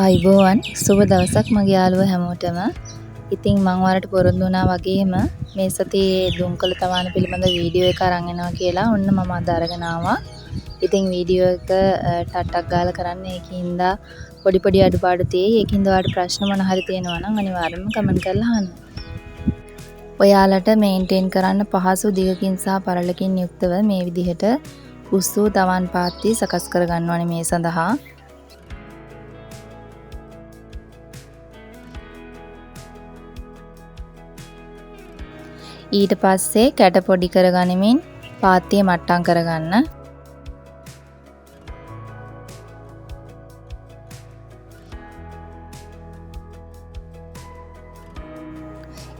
ආයිබෝවන් සුබ දවසක් මගේ යාළුවෝ හැමෝටම. ඉතින් මම ඔයාලට පොරොන්දු වුණා වගේම මේ සතියේ දුම්කල තවාන පිළිබඳ වීඩියෝ එක අරන් එනවා කියලා ඔන්න මම අද අරගෙන ආවා. ඉතින් වීඩියෝ එක ටට්ටක් ගාලා කරන්න ඒකින්ද පොඩි අඩුපාඩු තියෙයි. ඒකින්ද ඔයාලට ප්‍රශ්න මොන හරි තියෙනවා නම් අනිවාර්යෙන්ම කමෙන්ට් කරලා අහන්න. ඔයාලට මේන්ටේන් කරන්න පහසු දිගකින් සහ පරලකින් යුක්තව මේ විදිහට උස්සූ තවන් පාත්ති සකස් කර ගන්නවනේ මේ සඳහා. ඊට පස්සේ කැට පොඩි කරගනිමින් පාත්තිය මට්ටම් කරගන්න.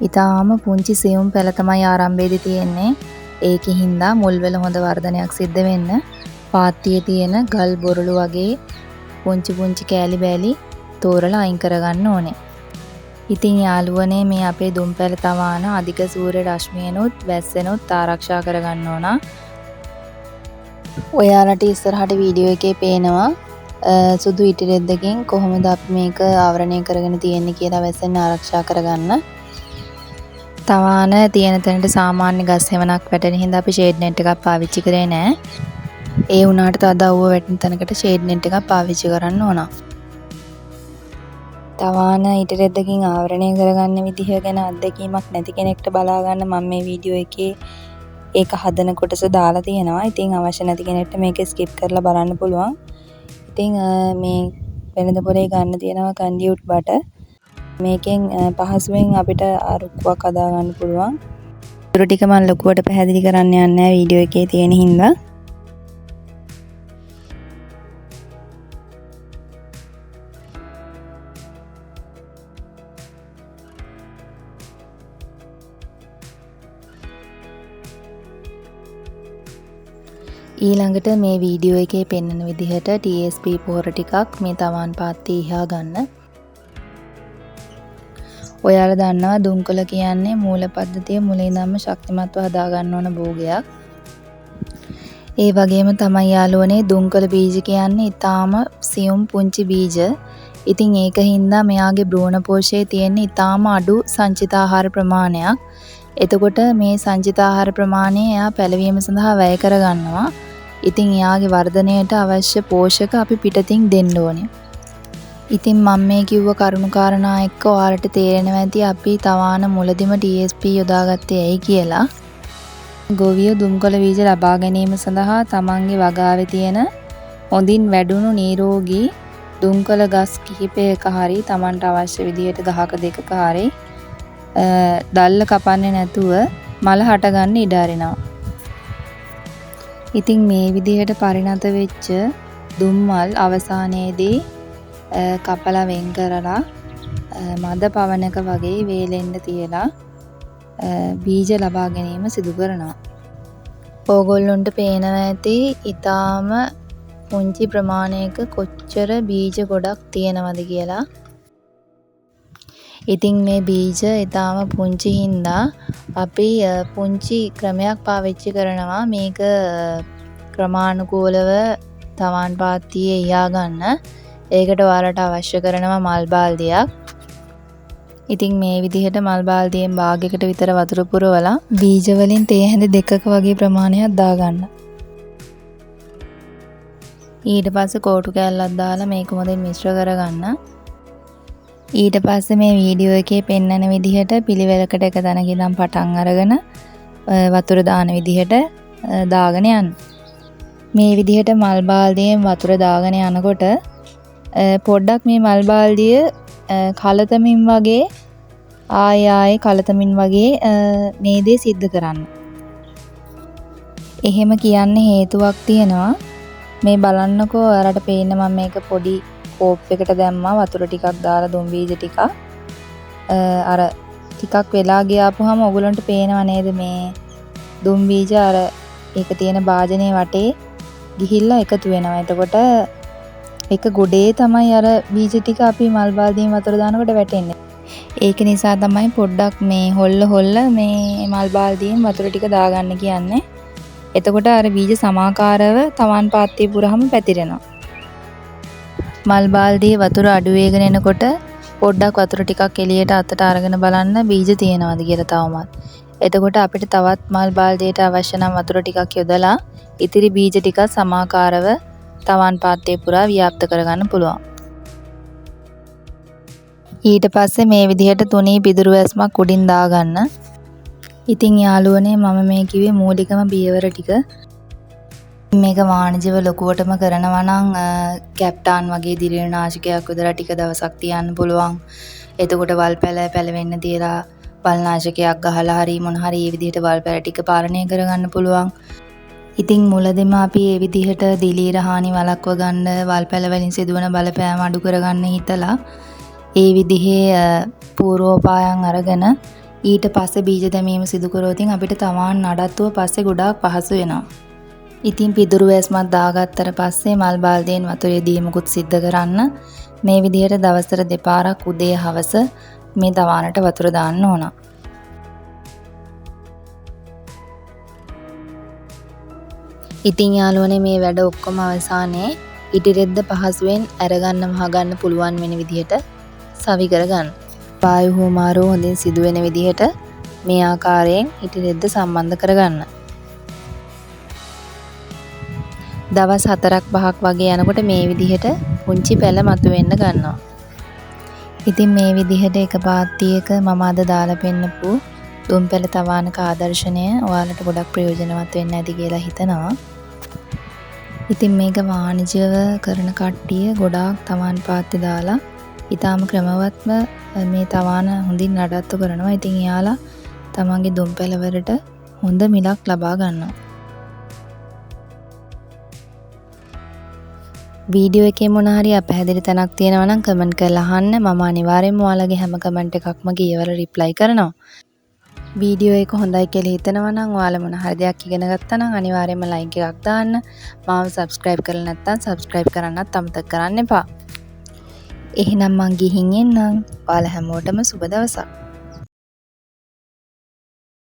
ඊටාම පුංචි සියුම් පැල තමයි ආරම්භයේදී තියෙන්නේ. ඒකෙ හින්දා මුල් වල හොඳ වර්ධනයක් සිද්ධ වෙන්න පාත්තියේ තියෙන ගල් බොරළු වගේ පුංචි කෑලි බෑලි තෝරලා අයින් කරගන්න ඕනේ. ඉතින් යාළුවනේ මේ අපේ දුම්පැල තවාන අධික සූර්ය රශ්මියනොත් වැස්සෙනොත් ආරක්ෂා කරගන්න ඕන. ඔයාලට ඉස්සරහට වීඩියෝ එකේ පේනවා සුදු ඉටි රෙද්දකින් කොහොමද අපි මේක ආවරණය කරගෙන තියෙන්නේ කියලා වැස්සෙන් ආරක්ෂා කරගන්න. තවාන තියෙන තැනට සාමාන්‍ය ගස් හැවණක් වැටෙන හින්දා අපි ෂේඩ් net එකක් පාවිච්චි කරේ නෑ. ඒ වුණාට තද අවුව වැටෙන තැනකට ෂේඩ් net එකක් පාවිච්චි කරන්න ඕන. තවාන ඉටි රෙද්දකින් ආවරණය කරගන්න විදිහ ගැන අත්දැකීමක් නැති කෙනෙක්ට බලා ගන්න මම මේ වීඩියෝ එකේ ඒක හදන කොටස දාලා තියෙනවා. ඉතින් අවශ්‍ය නැති කෙනෙක්ට මේක ස්කිප් කරලා බලන්න පුළුවන්. ඉතින් මේ වෙළඳ පොලේ ගන්න තියෙනවා කන්ඩියුට් බට. මේකෙන් පහසුවෙන් අපිට අරුක්කුවක් හදා ගන්න පුළුවන්. ඊට ටික මම ලොකුවට පැහැදිලි කරන්න යන්නේ නැහැ වීඩියෝ එකේ තියෙන හින්දා. ඊළඟට මේ වීඩියෝ එකේ පෙන්වන විදිහට TSP පොහොර ටිකක් මේ තවන් පාත්ති ඉහා ගන්න. ඔයාලා දන්නවා දුම්කොළ කියන්නේ මූල පද්ධතිය මුලින් ඉඳන්ම ශක්තිමත්ව හදා ගන්න ඕන භෝගයක්. ඒ වගේම තමයි යාළුවනේ දුම්කොළ බීජ කියන්නේ ඊටාම සියුම් පුංචි බීජ. ඉතින් ඒක හින්දා මෙයාගේ භ්‍රූණ පෝෂයේ තියෙන ඊටාම අඩු සංචිත ආහාර ප්‍රමාණයක්. එතකොට මේ සංචිත ආහාර ප්‍රමාණය එයා පැලවීම සඳහා වැය කර ගන්නවා. ඉතින් එයාගේ වර්ධනයට අවශ්‍ය පෝෂක අපි පිටතින් දෙන්න ඕනේ. ඉතින් මම මේ කිව්ව කරුණු කාරණා එක්ක ඔයාලට තේරෙනවා ඇති අපි තවාන මුලදිම TSP යොදාගත්තේ ඇයි කියලා. ගොවිය දුම්කොළ බීජ ලබා ගැනීම සඳහා තමන්ගේ වගාවේ තියෙන හොඳින් වැඩුණු නිරෝගී දුම්කොළ ගස් කිහිපයක හරි තමන්ට අවශ්‍ය විදිහට ගහක දෙකක හරි දල්ල කපන්නේ නැතුව මල හට ගන්න ඉඩ අරිනවා. ඉතින් මේ විදිහට පරිණත වෙච්ච දුම්මල් අවසානයේදී කපලා වෙන් කරලා මද පවනක වගේ වේලෙන්න තියලා බීජ ලබා ගැනීම සිදු කරනවා. ඕගොල්ලොන්ට පේනවා ඇති ඊටාම පුංචි ප්‍රමාණයක කොච්චර බීජ ගොඩක් තියෙනවද කියලා. ඉතින් මේ බීජ ඊටාම පුංචි හින්දා අපි පුංචි ක්‍රමයක් පාවිච්චි කරනවා මේක ක්‍රමානුකූලව තවන් පාත්තියේ ඉයා ගන්න. ඒකට ඔයාලට අවශ්‍ය කරනවා මල් බාල්දියක්. ඉතින් මේ විදිහට මල් බාල්දියෙන් භාගයකට විතර වතුර පුරවලා බීජ වලින් තේ හැඳ දෙකක වගේ ප්‍රමාණයක් දාගන්න. ඊට පස්සේ කෝටු කෑල්ලක් දාලා මේක හොඳින් මිශ්‍ර කරගන්න. ඊට පස්සේ මේ වීඩියෝ එකේ පෙන්වන විදිහට පිළිවෙලකට එක තැනක ඉඳන් පටන් අරගෙන වතුර දාන විදිහට දාගෙන යන්න. මේ විදිහට මල් බාල්දියෙන් වතුර දාගෙන යනකොට පොඩ්ඩක් මේ මල් බාල්දිය කලතමින් වගේ ආයෙ කලතමින් වගේ මේ දේ සිද්ධ කරන්න. එහෙම කියන්න හේතුවක් තියෙනවා. මේ බලන්නකෝ ඔයාලට පේන්න මම මේක පොඩි කෝප් එකට දැම්මා වතුර ටිකක් දාලා දුම් බීජ ටිකක් අර ටිකක් වෙලා ගියාපුවාම ඔයගලන්ට පේනව නේද මේ දුම් බීජ අර ඒක තියෙන භාජනයේ වටේ ගිහිල්ලා එකතු වෙනවා. එතකොට එක ගොඩේ තමයි අර බීජ ටික අපි මල් බාල්දියෙන් වතුර දානකොට වැටෙන්නේ. ඒක නිසා තමයි පොඩ්ඩක් මේ හොල්ල මේ මල් බාල්දියෙන් වතුර ටික දාගන්න කියන්නේ. එතකොට අර බීජ සමාකාරව තවන් පාත්තිය පුරාම පැතිරෙනවා. මල් බාල්දියේ වතුර අඩු වෙගෙන එනකොට පොඩ්ඩක් වතුර ටිකක් එළියට අතට අරගෙන බලන්න බීජ තියෙනවද කියලා තවමත්. එතකොට අපිට තවත් මල් බාල්දියට අවශ්‍ය නම් වතුර ටිකක් යොදලා ඉතිරි බීජ ටික සමාකාරව තවන් පාත්‍රය පුරා ව්‍යාප්ත කරගන්න පුළුවන්. ඊට පස්සේ මේ විදිහට තුනී පිදුරු වැස්මක් උඩින් දාගන්න. ඉතින් යාළුවනේ මම මේ කිව්වේ මූලිකම පියවර ටික. මේක වාණිජව ලොකුවටම කරනවා නම් කැප්ටාන් වගේ දිරේනාශකයක් යොදලා ටික දවසක් තියන්න පුළුවන්. එතකොට වල් පැලවෙන්න තියලා වල්නාශකයක් ගහලා හරි මොන හරි මේ විදිහට වල් පැල ටික පාලනය කරගන්න පුළුවන්. ඉතින් මුලදෙම අපි මේ විදිහට දිලීර හානි වළක්ව ගන්න වල් පැල වලින් සිදුවන බලපෑම අඩු කරගන්න හිතලා ඒ විදිහේ පූර්වෝපායන් අරගෙන ඊට පස්සේ බීජ දැමීම සිදු කරොතින් අපිට තවන් නඩත්තුව පස්සේ ගොඩාක් පහසු වෙනවා. ඉතින් පිදුරු වැස්මක් දාගත්තට පස්සේ මල් බාල්දියෙන් වතුර දීමකුත් සිද්ධ කරන්න මේ විදිහට දවසට දෙපාරක් උදේ හවස මේ තවානට වතුර දාන්න ඕන. ඉතින් යාළුවනේ මේ වැඩ ඔක්කොම අවසානයේ ඉටිරෙද්ද පහසුවෙන් අරගන්න වහගන්න පුළුවන් වෙන විදිහට සවි කරගන්න. වායු හුමාරුව හොඳින් සිදුවෙන විදිහට මේ ආකාරයෙන් ඉටිරෙද්ද සම්බන්ධ කරගන්න. දවස් 4-5ක් වගේ යනකොට මේ විදිහට පුංචි පැල මතුවෙන්න ගන්නවා. ඉතින් මේ විදිහට එක පාත්තියක මම අද දාලා පෙන්නපු දුම් පැල තවානක ආදර්ශනය ඔයාලට ගොඩක් ප්‍රයෝජනවත් වෙන්න ඇති කියලා හිතනවා. ඉතින් මේක වාණිජව කරන කට්ටිය ගොඩාක් තවන් පාත්ති දාලා ඊටාම ක්‍රමවත්ම මේ තවාන හොඳින් නඩත්තු කරනවා. ඉතින් එයාලා තමන්ගේ දුම් පැලවලට හොඳ මිලක් ලබා ගන්නවා. වීඩියෝ එකේ මොන හරි අපහැදිලි තැනක් තියෙනවා නම් කමෙන්ට් කරලා අහන්න. මම අනිවාර්යෙන්ම ඔයාලගේ හැම කමෙන්ට් එකක්ම කියවලා රිප්ලයි කරනවා. වීඩියෝ එක හොඳයි කියලා හිතනවා නම් ඔයාලා මොන හරි දෙයක් ඉගෙන ගත්තා නම් අනිවාර්යෙන්ම ලයික් එකක් දාන්න. මාව සබ්ස්ක්‍රයිබ් කරලා නැත්නම් සබ්ස්ක්‍රයිබ් කරන්නත් අමතක කරන්න එපා. එහෙනම් මං ගිහින් එන්නම්. ඔයාලා හැමෝටම සුබ දවසක්.